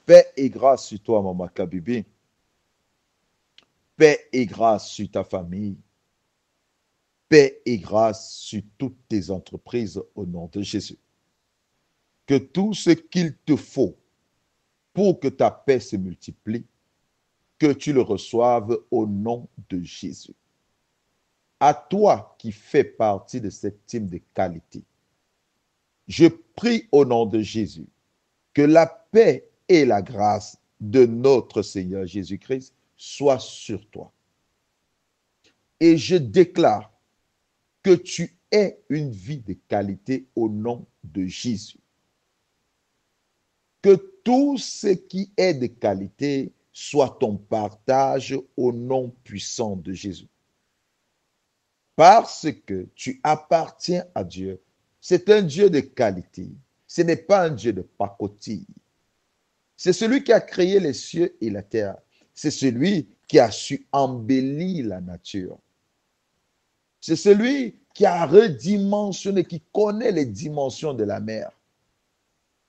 Paix et grâce sur toi, Maman Kabibi. Paix et grâce sur ta famille. Paix et grâce sur toutes tes entreprises au nom de Jésus. Que tout ce qu'il te faut pour que ta paix se multiplie, que tu le reçoives au nom de Jésus. À toi qui fais partie de cette team de qualité, je prie au nom de Jésus que la paix et la grâce de notre Seigneur Jésus-Christ soient sur toi. Et je déclare que tu aies une vie de qualité au nom de Jésus. Que tout ce qui est de qualité soit ton partage au nom puissant de Jésus. Parce que tu appartiens à Dieu. C'est un Dieu de qualité. Ce n'est pas un Dieu de pacotille. C'est celui qui a créé les cieux et la terre. C'est celui qui a su embellir la nature. C'est celui qui a redimensionné, qui connaît les dimensions de la mer.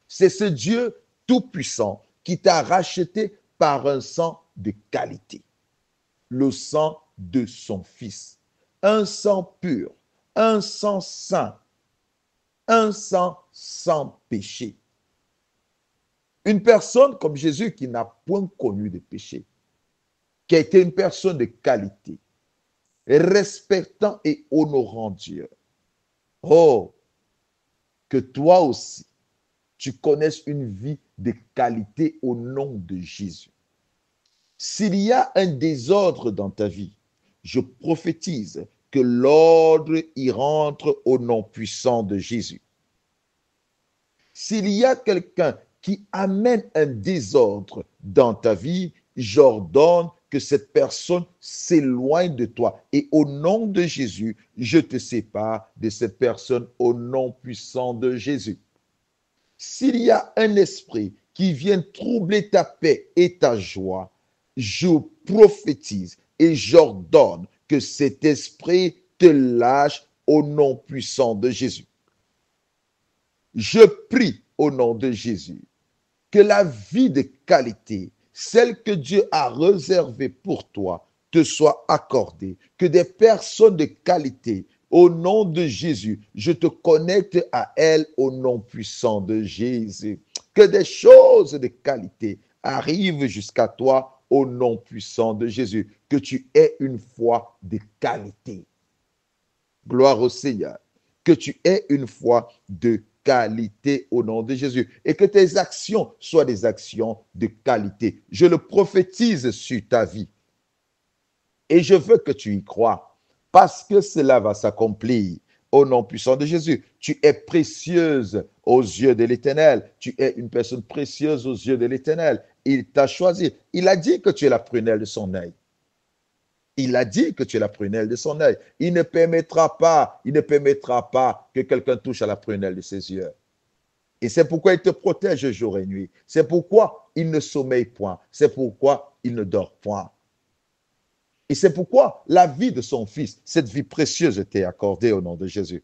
C'est ce Dieu tout-puissant qui t'a racheté par un sang de qualité. Le sang de son Fils. Un sang pur, un sang saint, un sang sans péché. Une personne comme Jésus qui n'a point connu de péché, qui a été une personne de qualité, respectant et honorant Dieu. Oh, que toi aussi, tu connaisses une vie de qualité au nom de Jésus. S'il y a un désordre dans ta vie, je prophétise que l'ordre y rentre au nom puissant de Jésus. S'il y a quelqu'un qui amène un désordre dans ta vie, j'ordonne que cette personne s'éloigne de toi. Et au nom de Jésus, je te sépare de cette personne au nom puissant de Jésus. S'il y a un esprit qui vient troubler ta paix et ta joie, je prophétise et j'ordonne que cet esprit te lâche au nom puissant de Jésus. Je prie au nom de Jésus que la vie de qualité, celle que Dieu a réservée pour toi, te soit accordée. Que des personnes de qualité, au nom de Jésus, je te connecte à elles au nom puissant de Jésus. Que des choses de qualité arrivent jusqu'à toi au nom puissant de Jésus. Que tu aies une foi de qualité. Gloire au Seigneur. Que tu aies une foi de qualité au nom de Jésus. Et que tes actions soient des actions de qualité. Je le prophétise sur ta vie. Et je veux que tu y crois. Parce que cela va s'accomplir. Au nom puissant de Jésus. Tu es précieuse aux yeux de l'Éternel. Tu es une personne précieuse aux yeux de l'Éternel. Il t'a choisi. Il a dit que tu es la prunelle de son œil. Il a dit que tu es la prunelle de son œil. Il ne permettra pas que quelqu'un touche à la prunelle de ses yeux. Et c'est pourquoi il te protège jour et nuit. C'est pourquoi il ne sommeille point. C'est pourquoi il ne dort point. Et c'est pourquoi la vie de son fils, cette vie précieuse, t'est accordée au nom de Jésus.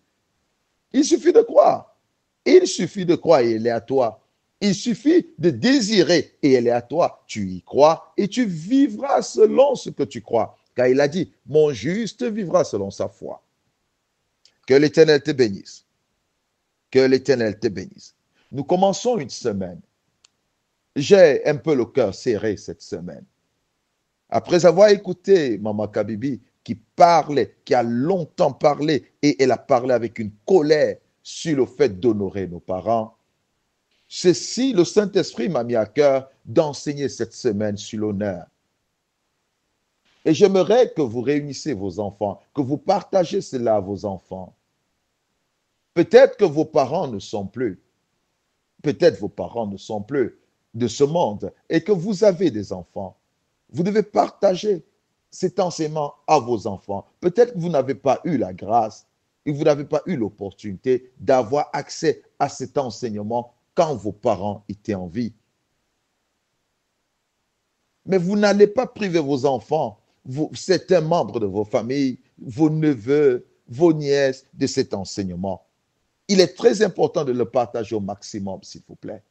Il suffit de croire. Il suffit de croire et elle est à toi. Il suffit de désirer et elle est à toi. Tu y crois et tu vivras selon ce que tu crois. Car il a dit, mon juste vivra selon sa foi. Que l'Éternel te bénisse. Que l'Éternel te bénisse. Nous commençons une semaine. J'ai un peu le cœur serré cette semaine. Après avoir écouté Maman Kabibi qui parlait, qui a longtemps parlé, et elle a parlé avec une colère sur le fait d'honorer nos parents, ceci, le Saint-Esprit m'a mis à cœur d'enseigner cette semaine sur l'honneur. Et j'aimerais que vous réunissez vos enfants, que vous partagez cela à vos enfants. Peut-être que vos parents ne sont plus. Peut-être vos parents ne sont plus de ce monde et que vous avez des enfants. Vous devez partager cet enseignement à vos enfants. Peut-être que vous n'avez pas eu la grâce et vous n'avez pas eu l'opportunité d'avoir accès à cet enseignement quand vos parents étaient en vie. Mais vous n'allez pas priver vos enfants, certains membres de vos familles, vos neveux, vos nièces de cet enseignement. Il est très important de le partager au maximum, s'il vous plaît.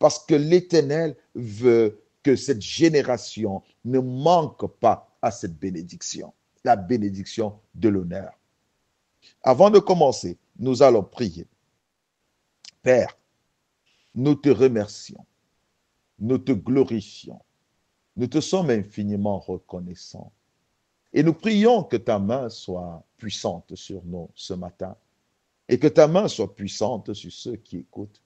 parce que l'Éternel veut que cette génération ne manque pas à cette bénédiction, la bénédiction de l'honneur. Avant de commencer, nous allons prier. Père, nous te remercions, nous te glorifions, nous te sommes infiniment reconnaissants. Et nous prions que ta main soit puissante sur nous ce matin et que ta main soit puissante sur ceux qui écoutent.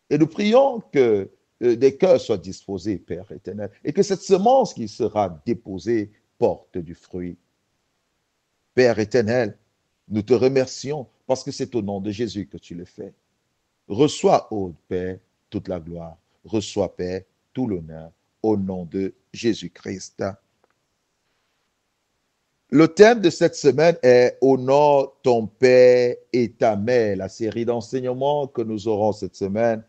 Et nous prions que des cœurs soient disposés, Père éternel, et que cette semence qui sera déposée porte du fruit. Père éternel, nous te remercions parce que c'est au nom de Jésus que tu le fais. Reçois, ô Père, toute la gloire. Reçois, Père, tout l'honneur au nom de Jésus-Christ. Le thème de cette semaine est « Honore ton père et ta mère ». La série d'enseignements que nous aurons cette semaine,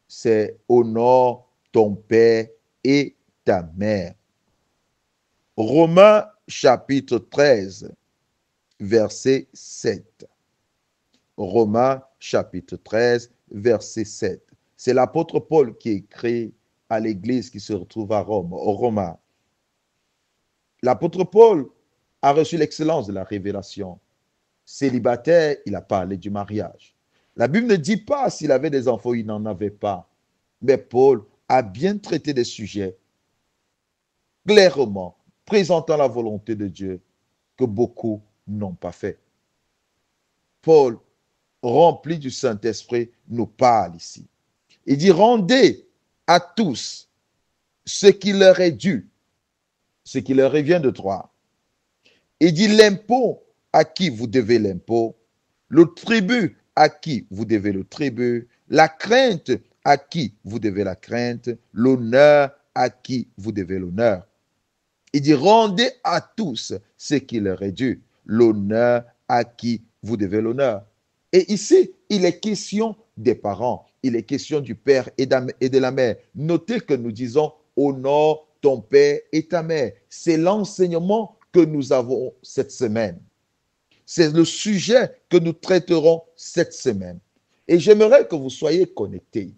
c'est « Honore ton père et ta mère ». Romains chapitre 13, verset 7. Romains chapitre 13, verset 7. C'est l'apôtre Paul qui écrit à l'église qui se retrouve à Rome, aux Romains. L'apôtre Paul a reçu l'excellence de la révélation. Célibataire, il a parlé du mariage. La Bible ne dit pas s'il avait des enfants, il n'en avait pas. Mais Paul a bien traité des sujets clairement, présentant la volonté de Dieu que beaucoup n'ont pas fait. Paul, rempli du Saint-Esprit, nous parle ici. Il dit, rendez à tous ce qui leur est dû, ce qui leur revient de droit. Il dit l'impôt à qui vous devez l'impôt, le tribut à qui vous devez le tribut, la crainte à qui vous devez la crainte, l'honneur à qui vous devez l'honneur. Il dit rendez à tous ce qui leur est dû, l'honneur à qui vous devez l'honneur. Et ici, il est question des parents, il est question du père et de la mère. Notez que nous disons honore ton père et ta mère. C'est l'enseignement que nous avons cette semaine. C'est le sujet que nous traiterons cette semaine. Et j'aimerais que vous soyez connectés.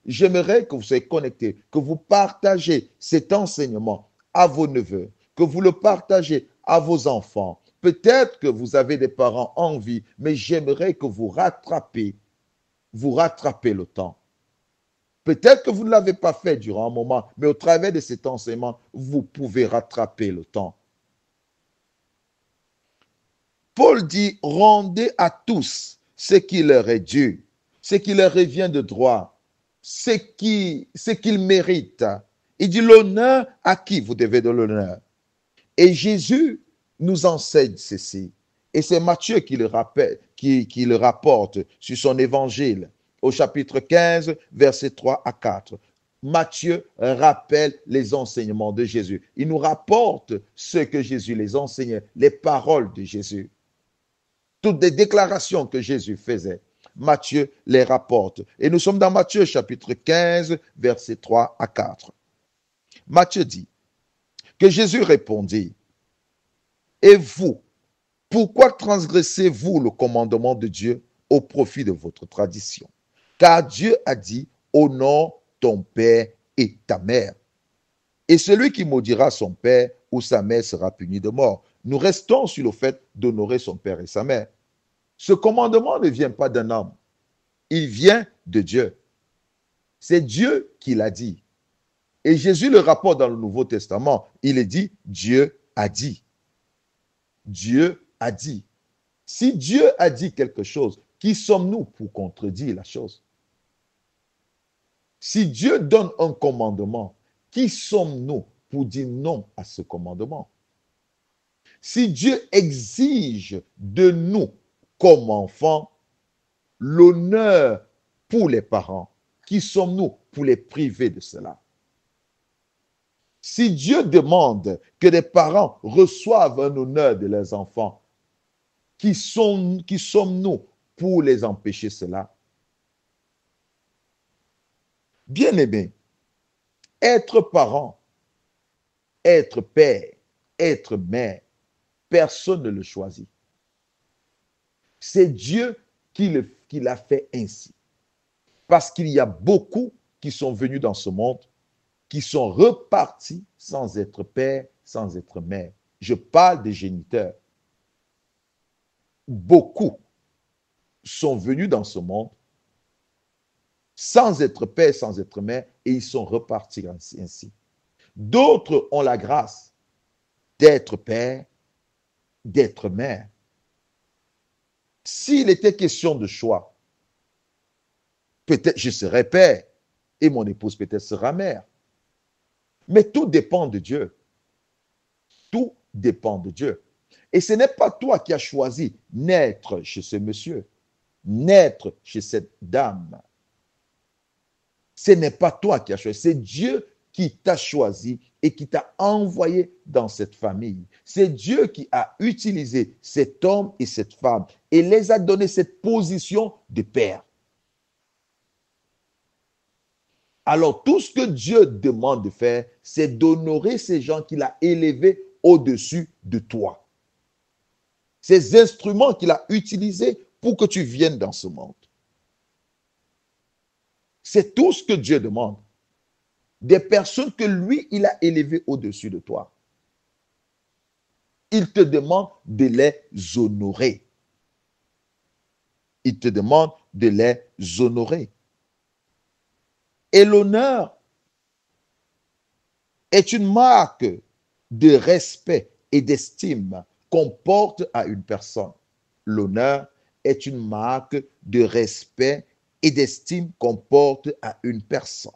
J'aimerais que vous soyez connectés, que vous partagez cet enseignement à vos neveux, que vous le partagez à vos enfants. Peut-être que vous avez des parents en vie, mais j'aimerais que vous rattrapez le temps. Peut-être que vous ne l'avez pas fait durant un moment, mais au travers de cet enseignement, vous pouvez rattraper le temps. Paul dit, rendez à tous ce qui leur est dû, ce qui leur revient de droit, ce qu'ils méritent. Il dit l'honneur à qui vous devez de l'honneur. Et Jésus nous enseigne ceci. Et c'est Matthieu qui le rappelle, qui le rapporte sur son évangile au chapitre 15, versets 3 à 4. Matthieu rappelle les enseignements de Jésus. Il nous rapporte ce que Jésus les enseignait, les paroles de Jésus. Toutes les déclarations que Jésus faisait, Matthieu les rapporte. Et nous sommes dans Matthieu chapitre 15, versets 3 à 4. Matthieu dit que Jésus répondit, « Et vous, pourquoi transgressez-vous le commandement de Dieu au profit de votre tradition? Car Dieu a dit, honore ton père et ta mère. Et celui qui maudira son père ou sa mère sera puni de mort. » Nous restons sur le fait d'honorer son père et sa mère. Ce commandement ne vient pas d'un homme. Il vient de Dieu. C'est Dieu qui l'a dit. Et Jésus le rapporte dans le Nouveau Testament. Il est dit, Dieu a dit. Dieu a dit. Si Dieu a dit quelque chose, qui sommes-nous pour contredire la chose? Si Dieu donne un commandement, qui sommes-nous pour dire non à ce commandement? Si Dieu exige de nous, comme enfants, l'honneur pour les parents, qui sommes-nous pour les priver de cela? Si Dieu demande que les parents reçoivent un honneur de leurs enfants, qui sommes-nous pour les empêcher cela? Bien-aimés, être parent, être père, être mère, personne ne le choisit. C'est Dieu qui l'a fait ainsi. Parce qu'il y a beaucoup qui sont venus dans ce monde, qui sont repartis sans être père, sans être mère. Je parle des géniteurs. Beaucoup sont venus dans ce monde sans être père, sans être mère, et ils sont repartis ainsi. D'autres ont la grâce d'être père, d'être mère. S'il était question de choix, peut-être je serais père et mon épouse peut-être sera mère. Mais tout dépend de Dieu. Tout dépend de Dieu. Et ce n'est pas toi qui as choisi naître chez ce monsieur, naître chez cette dame. Ce n'est pas toi qui as choisi, c'est Dieu qui t'a choisi et qui t'a envoyé dans cette famille. C'est Dieu qui a utilisé cet homme et cette femme et les a donné cette position de père. Alors, tout ce que Dieu demande de faire, c'est d'honorer ces gens qu'il a élevés au-dessus de toi. Ces instruments qu'il a utilisés pour que tu viennes dans ce monde. C'est tout ce que Dieu demande. Des personnes que lui, il a élevées au-dessus de toi. Il te demande de les honorer. Il te demande de les honorer. Et l'honneur est une marque de respect et d'estime qu'on porte à une personne. L'honneur est une marque de respect et d'estime qu'on porte à une personne.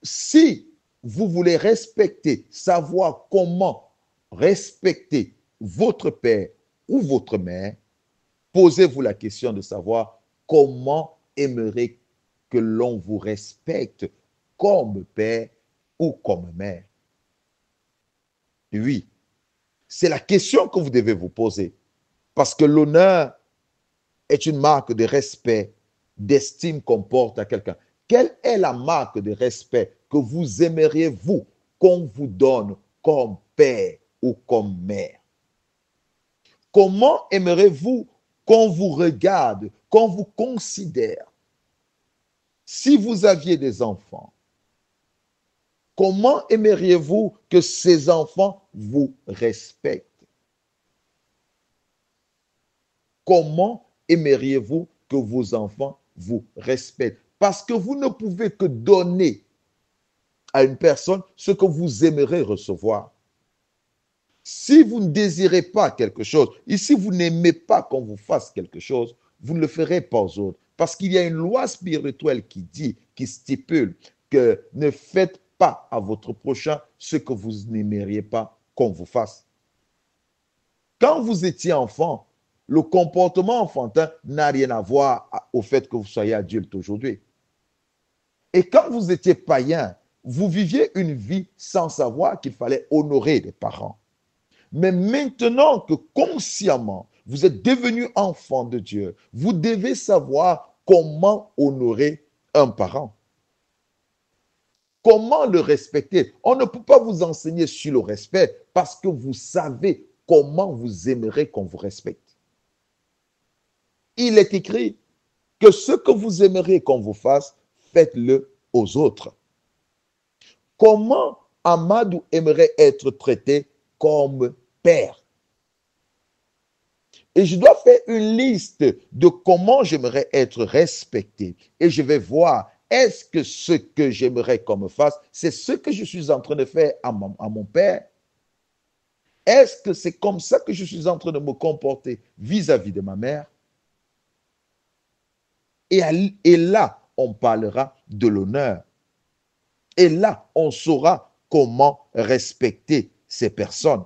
Si vous voulez respecter, savoir comment respecter votre père ou votre mère, posez-vous la question de savoir comment aimerez que l'on vous respecte comme père ou comme mère. Oui, c'est la question que vous devez vous poser. Parce que l'honneur est une marque de respect, d'estime qu'on porte à quelqu'un. Quelle est la marque de respect que vous aimeriez, vous, qu'on vous donne comme père ou comme mère? Comment aimeriez-vous qu'on vous regarde, qu'on vous considère? Si vous aviez des enfants, comment aimeriez-vous que ces enfants vous respectent? Comment aimeriez-vous que vos enfants vous respectent? Parce que vous ne pouvez que donner à une personne ce que vous aimeriez recevoir. Si vous ne désirez pas quelque chose, et si vous n'aimez pas qu'on vous fasse quelque chose, vous ne le ferez pas aux autres. Parce qu'il y a une loi spirituelle qui dit, qui stipule que ne faites pas à votre prochain ce que vous n'aimeriez pas qu'on vous fasse. Quand vous étiez enfant, le comportement enfantin n'a rien à voir au fait que vous soyez adulte aujourd'hui. Et quand vous étiez païen, vous viviez une vie sans savoir qu'il fallait honorer les parents. Mais maintenant que consciemment, vous êtes devenu enfant de Dieu, vous devez savoir comment honorer un parent. Comment le respecter? On ne peut pas vous enseigner sur le respect parce que vous savez comment vous aimerez qu'on vous respecte. Il est écrit que ce que vous aimeriez qu'on vous fasse, faites-le aux autres. Comment Amadou aimerait être traité comme père? Et je dois faire une liste de comment j'aimerais être respecté. Et je vais voir, est-ce que ce que j'aimerais qu'on me fasse, c'est ce que je suis en train de faire à mon père? Est-ce que c'est comme ça que je suis en train de me comporter vis-à-vis de ma mère? Et là, on parlera de l'honneur. Et là, on saura comment respecter ces personnes.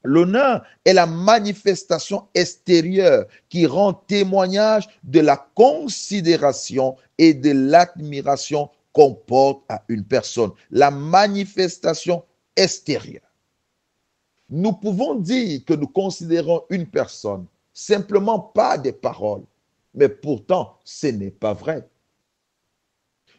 L'honneur est la manifestation extérieure qui rend témoignage de la considération et de l'admiration qu'on porte à une personne. La manifestation extérieure. Nous pouvons dire que nous considérons une personne simplement par des paroles, mais pourtant, ce n'est pas vrai.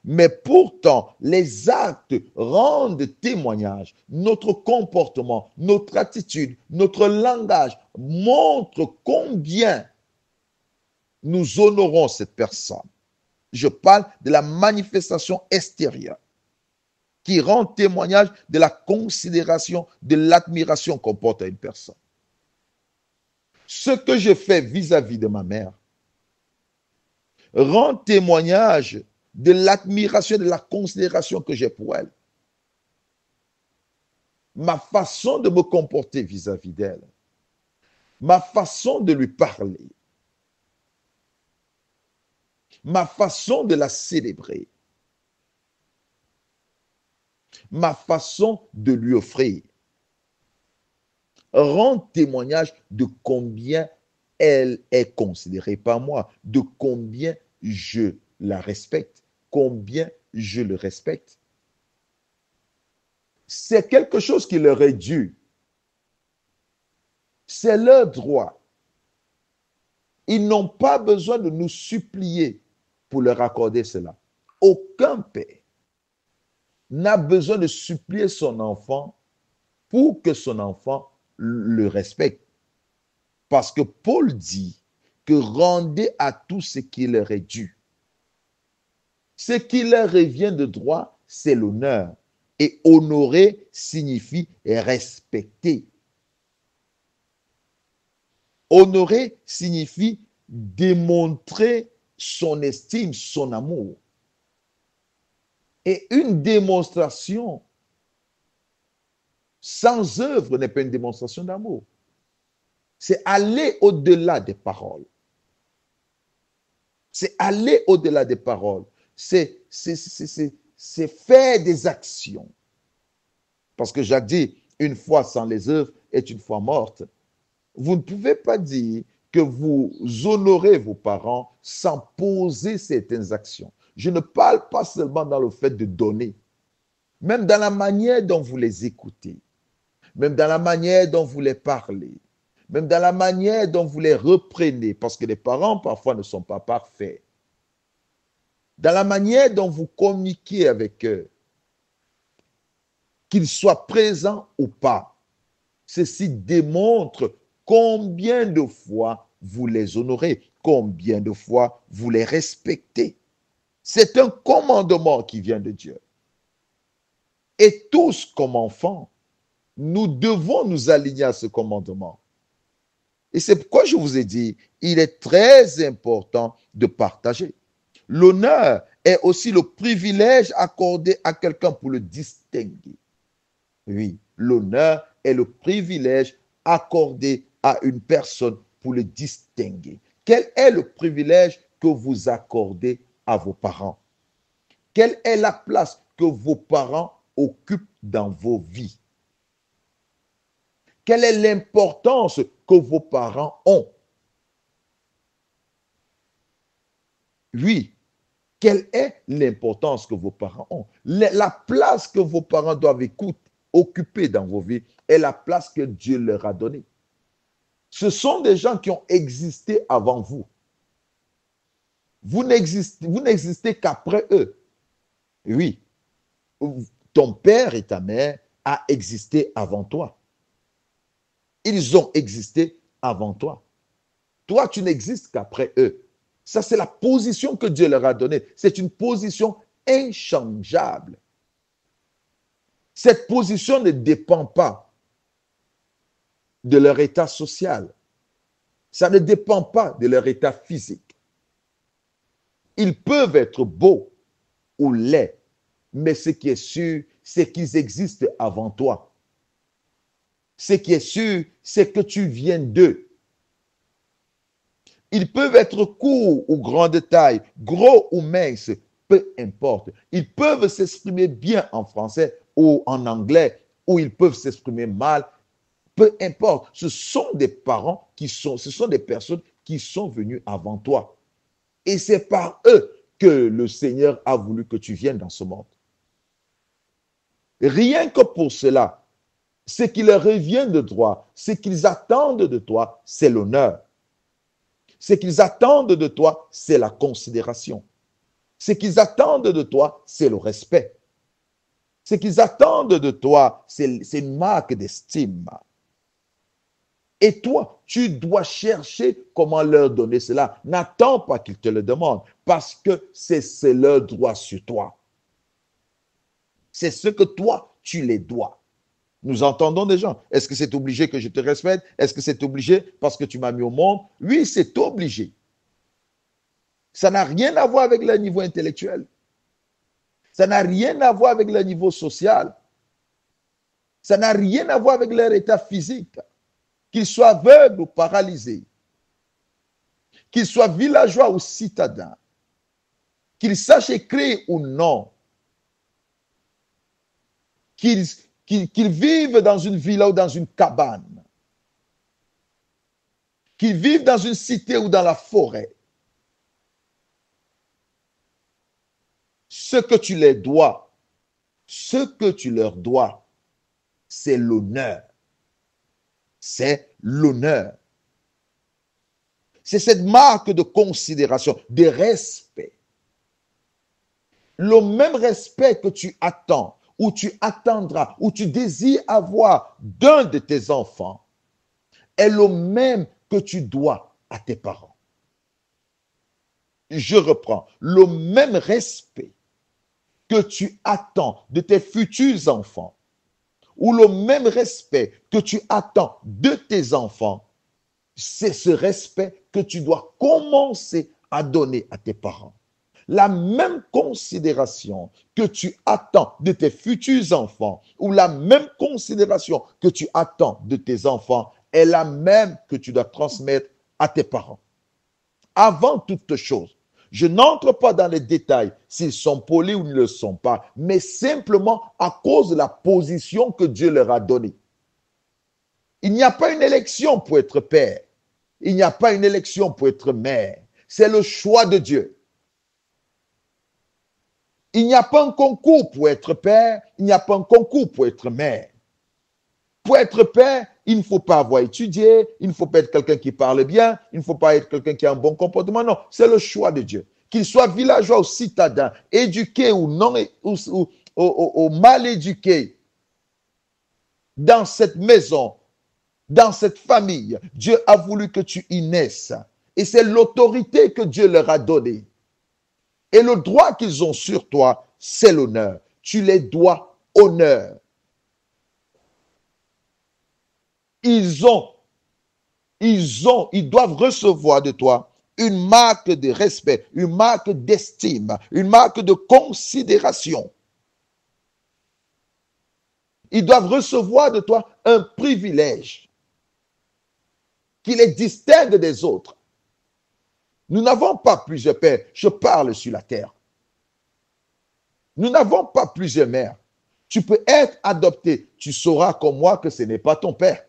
Mais pourtant, les actes rendent témoignage. Notre comportement, notre attitude, notre langage montrent combien nous honorons cette personne. Je parle de la manifestation extérieure qui rend témoignage de la considération, de l'admiration qu'on porte à une personne. Ce que je fais vis-à-vis de ma mère rend témoignage de l'admiration, de la considération que j'ai pour elle. Ma façon de me comporter vis-à-vis d'elle, ma façon de lui parler, ma façon de la célébrer, ma façon de lui offrir rend témoignage de combien elle est considérée par moi, de combien je la respecte, combien je le respecte. C'est quelque chose qui leur est dû. C'est leur droit. Ils n'ont pas besoin de nous supplier pour leur accorder cela. Aucun père n'a besoin de supplier son enfant pour que son enfant le respecte. Parce que Paul dit que rendez à tout ce qui leur est dû. Ce qui leur revient de droit, c'est l'honneur. Et honorer signifie respecter. Honorer signifie démontrer son estime, son amour. Et une démonstration sans œuvre n'est pas une démonstration d'amour. C'est aller au-delà des paroles. C'est aller au-delà des paroles. C'est faire des actions. Parce que Jacques dit, une foi sans les œuvres est une foi morte. Vous ne pouvez pas dire que vous honorez vos parents sans poser certaines actions. Je ne parle pas seulement dans le fait de donner, même dans la manière dont vous les écoutez, même dans la manière dont vous les parlez, même dans la manière dont vous les reprenez, parce que les parents parfois ne sont pas parfaits, dans la manière dont vous communiquez avec eux, qu'ils soient présents ou pas. Ceci démontre combien de fois vous les honorez, combien de fois vous les respectez. C'est un commandement qui vient de Dieu. Et tous, comme enfants, nous devons nous aligner à ce commandement. Et c'est pourquoi je vous ai dit, il est très important de partager. L'honneur est aussi le privilège accordé à quelqu'un pour le distinguer. Oui, l'honneur est le privilège accordé à une personne pour le distinguer. Quel est le privilège que vous accordez à vos parents? Quelle est la place que vos parents occupent dans vos vies? Quelle est l'importance que vos parents ont? Oui, quelle est l'importance que vos parents ont? La place que vos parents doivent occuper dans vos vies est la place que Dieu leur a donnée. Ce sont des gens qui ont existé avant vous. Vous n'existez qu'après eux. Oui, ton père et ta mère ont existé avant toi. Ils ont existé avant toi. Toi, tu n'existes qu'après eux. Ça, c'est la position que Dieu leur a donnée. C'est une position inchangeable. Cette position ne dépend pas de leur état social. Ça ne dépend pas de leur état physique. Ils peuvent être beaux ou laids, mais ce qui est sûr, c'est qu'ils existent avant toi. Ce qui est sûr, c'est que tu viens d'eux. Ils peuvent être courts ou grande taille, gros ou minces, peu importe. Ils peuvent s'exprimer bien en français ou en anglais, ou ils peuvent s'exprimer mal, peu importe. Ce sont des parents ce sont des personnes qui sont venues avant toi. Et c'est par eux que le Seigneur a voulu que tu viennes dans ce monde. Rien que pour cela, ce qui leur revient de droit, ce qu'ils attendent de toi, c'est l'honneur. Ce qu'ils attendent de toi, c'est la considération. Ce qu'ils attendent de toi, c'est le respect. Ce qu'ils attendent de toi, c'est une marque d'estime. Et toi, tu dois chercher comment leur donner cela. N'attends pas qu'ils te le demandent parce que c'est leur droit sur toi. C'est ce que toi, tu les dois. Nous entendons des gens. Est-ce que c'est obligé que je te respecte? Est-ce que c'est obligé parce que tu m'as mis au monde? Oui, c'est obligé. Ça n'a rien à voir avec leur niveau intellectuel. Ça n'a rien à voir avec leur niveau social. Ça n'a rien à voir avec leur état physique. Qu'ils soient aveugles ou paralysés, qu'ils soient villageois ou citadins, qu'ils sachent écrire ou non, qu'ils vivent dans une villa ou dans une cabane, qu'ils vivent dans une cité ou dans la forêt. Ce que tu les dois, ce que tu leur dois, c'est l'honneur. C'est l'honneur. C'est cette marque de considération, de respect. Le même respect que tu attends, ou tu attendras, ou tu désires avoir d'un de tes enfants, est le même que tu dois à tes parents. Je reprends. Le même respect que tu attends de tes futurs enfants, ou le même respect que tu attends de tes enfants, c'est ce respect que tu dois commencer à donner à tes parents. La même considération que tu attends de tes futurs enfants ou la même considération que tu attends de tes enfants est la même que tu dois transmettre à tes parents. Avant toute chose, je n'entre pas dans les détails s'ils sont polis ou ils ne le sont pas, mais simplement à cause de la position que Dieu leur a donnée. Il n'y a pas une élection pour être père. Il n'y a pas une élection pour être mère. C'est le choix de Dieu. Il n'y a pas un concours pour être père. Il n'y a pas un concours pour être mère. Pour être père, il ne faut pas avoir étudié. Il ne faut pas être quelqu'un qui parle bien. Il ne faut pas être quelqu'un qui a un bon comportement. Non, c'est le choix de Dieu. Qu'il soit villageois ou citadin, éduqué ou non, ou mal éduqué, dans cette maison, dans cette famille, Dieu a voulu que tu y naisses. Et c'est l'autorité que Dieu leur a donnée. Et le droit qu'ils ont sur toi, c'est l'honneur. Tu les dois honneur. Ils doivent recevoir de toi une marque de respect, une marque d'estime, une marque de considération. Ils doivent recevoir de toi un privilège qui les distingue des autres. Nous n'avons pas plusieurs pères. Je parle sur la terre. Nous n'avons pas plusieurs mères. Tu peux être adopté. Tu sauras comme moi que ce n'est pas ton père.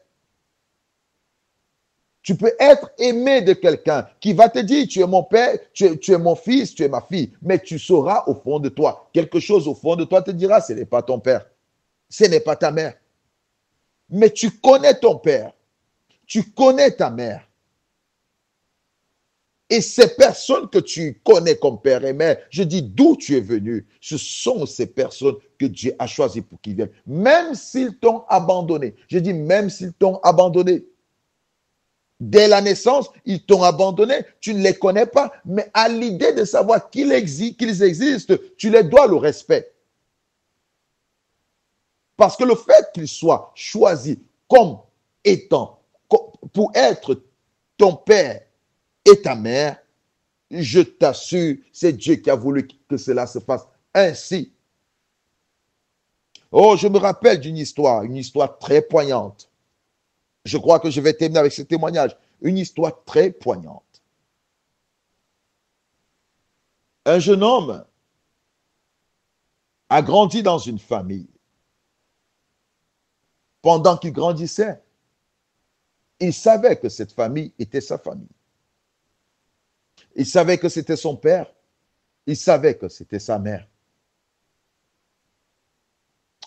Tu peux être aimé de quelqu'un qui va te dire, tu es mon père, tu es mon fils, tu es ma fille. Mais tu sauras au fond de toi. Quelque chose au fond de toi te dira, ce n'est pas ton père. Ce n'est pas ta mère. Mais tu connais ton père. Tu connais ta mère. Et ces personnes que tu connais comme père et mère, je dis d'où tu es venu, ce sont ces personnes que Dieu a choisies pour qu'ils viennent. Même s'ils t'ont abandonné. Je dis même s'ils t'ont abandonné. Dès la naissance, ils t'ont abandonné. Tu ne les connais pas. Mais à l'idée de savoir qu'ils existent, tu les dois le respect. Parce que le fait qu'ils soient choisis comme étant, pour être ton père et ta mère, je t'assure, c'est Dieu qui a voulu que cela se fasse ainsi. Oh, je me rappelle d'une histoire, une histoire très poignante. Je crois que je vais terminer avec ce témoignage. Une histoire très poignante. Un jeune homme a grandi dans une famille. Pendant qu'il grandissait, il savait que cette famille était sa famille. Il savait que c'était son père. Il savait que c'était sa mère.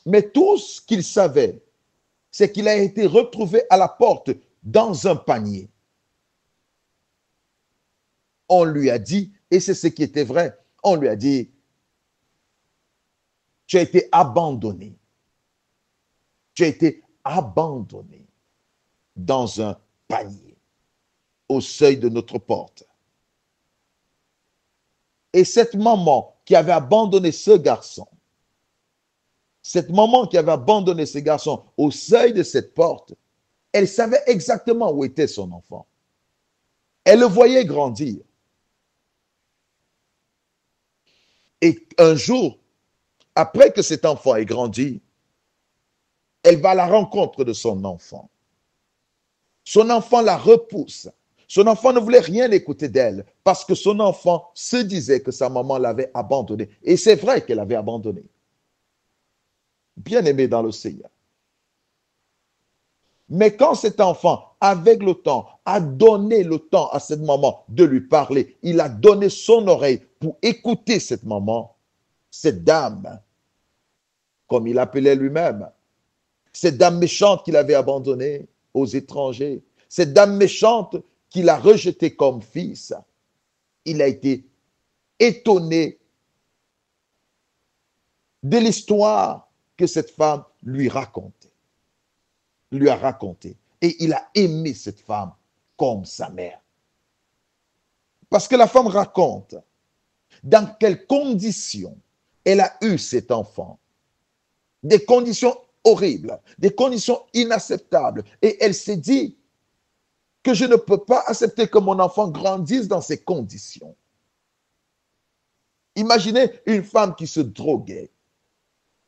Mais tout ce qu'il savait, c'est qu'il a été retrouvé à la porte dans un panier. On lui a dit, et c'est ce qui était vrai, on lui a dit, tu as été abandonné. Tu as été abandonné dans un panier au seuil de notre porte. Et cette maman qui avait abandonné ce garçon, cette maman qui avait abandonné ce garçon au seuil de cette porte, elle savait exactement où était son enfant. Elle le voyait grandir. Et un jour, après que cet enfant ait grandi, elle va à la rencontre de son enfant. Son enfant la repousse. Son enfant ne voulait rien écouter d'elle parce que son enfant se disait que sa maman l'avait abandonné. Et c'est vrai qu'elle avait abandonné. Bien-aimé dans le Seigneur. Mais quand cet enfant, avec le temps, a donné le temps à cette maman de lui parler, il a donné son oreille pour écouter cette maman, cette dame, comme il appelait lui-même, cette dame méchante qu'il avait abandonnée aux étrangers, cette dame méchante qu'il a rejetée comme fils, il a été étonné de l'histoire que cette femme lui a raconté. Et il a aimé cette femme comme sa mère. Parce que la femme raconte dans quelles conditions elle a eu cet enfant. Des conditions horribles, des conditions inacceptables. Et elle s'est dit que je ne peux pas accepter que mon enfant grandisse dans ces conditions. Imaginez une femme qui se droguait,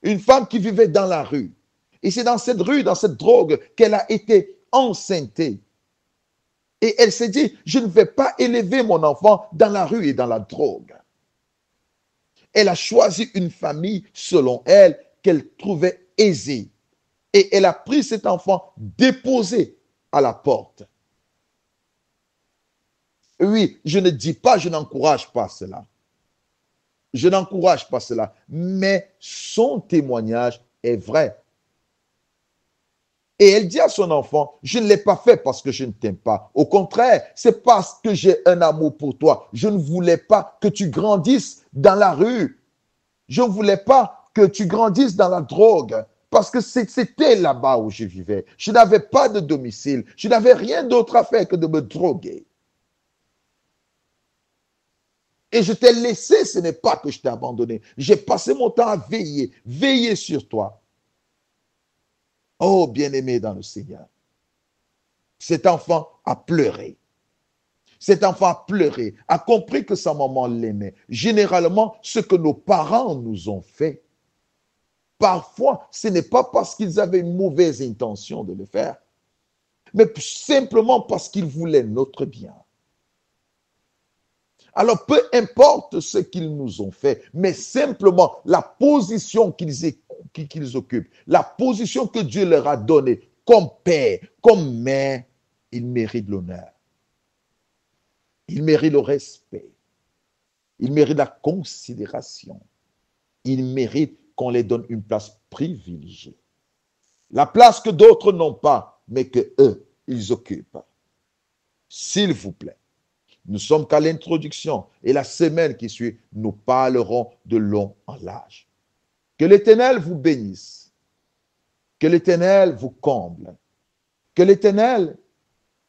une femme qui vivait dans la rue. Et c'est dans cette rue, dans cette drogue, qu'elle a été enceintée. Et elle s'est dit, je ne vais pas élever mon enfant dans la rue et dans la drogue. Elle a choisi une famille, selon elle, qu'elle trouvait aisée. Et elle a pris cet enfant déposé à la porte. Oui, je ne dis pas, je n'encourage pas cela. Je n'encourage pas cela. Mais son témoignage est vrai. Et elle dit à son enfant, je ne l'ai pas fait parce que je ne t'aime pas. Au contraire, c'est parce que j'ai un amour pour toi. Je ne voulais pas que tu grandisses dans la rue. Je ne voulais pas que tu grandisses dans la drogue. Parce que c'était là-bas où je vivais. Je n'avais pas de domicile. Je n'avais rien d'autre à faire que de me droguer. Et je t'ai laissé, ce n'est pas que je t'ai abandonné. J'ai passé mon temps à veiller sur toi. Oh, bien-aimé dans le Seigneur, cet enfant a pleuré. Cet enfant a pleuré, a compris que sa maman l'aimait. Généralement, ce que nos parents nous ont fait, parfois, ce n'est pas parce qu'ils avaient une mauvaise intention de le faire, mais simplement parce qu'ils voulaient notre bien. Alors, peu importe ce qu'ils nous ont fait, mais simplement la position qu'ils occupent, la position que Dieu leur a donnée comme père, comme mère, ils méritent l'honneur. Ils méritent le respect. Ils méritent la considération. Ils méritent qu'on les donne une place privilégiée. La place que d'autres n'ont pas, mais que eux, ils occupent. S'il vous plaît. Nous sommes qu'à l'introduction et la semaine qui suit, nous parlerons de long en large. Que l'Éternel vous bénisse. Que l'Éternel vous comble. Que l'Éternel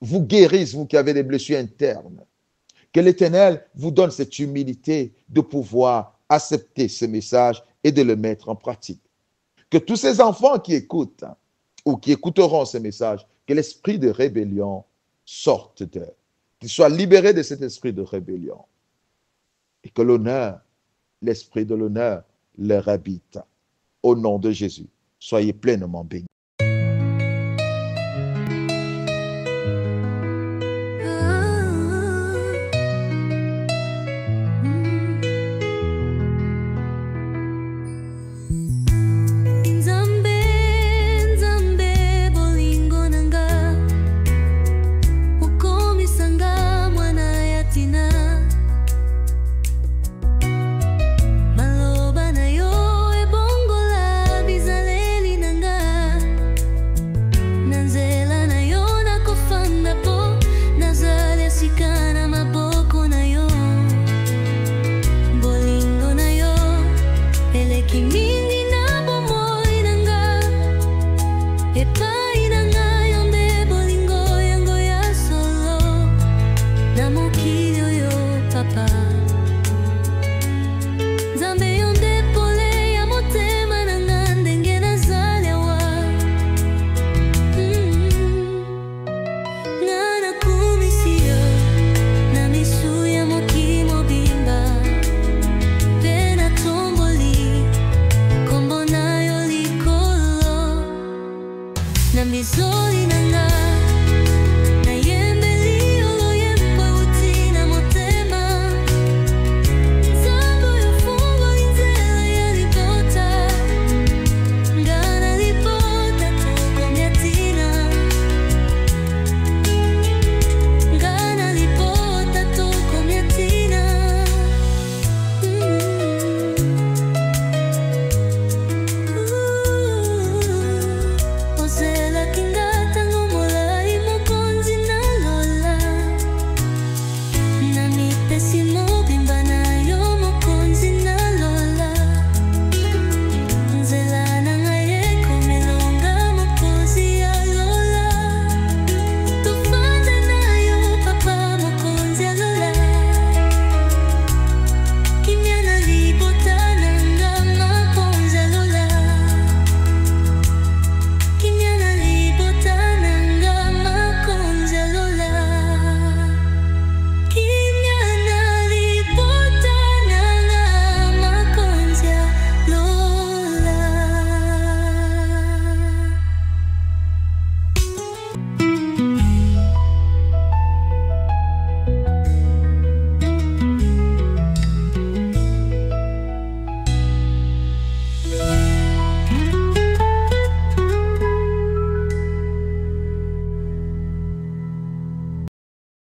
vous guérisse, vous qui avez des blessures internes. Que l'Éternel vous donne cette humilité de pouvoir accepter ce message et de le mettre en pratique. Que tous ces enfants qui écoutent ou qui écouteront ce message, que l'esprit de rébellion sorte d'eux. Qu'ils soient libérés de cet esprit de rébellion. Et que l'honneur, l'esprit de l'honneur leur habite. Au nom de Jésus, soyez pleinement bénis. Kimi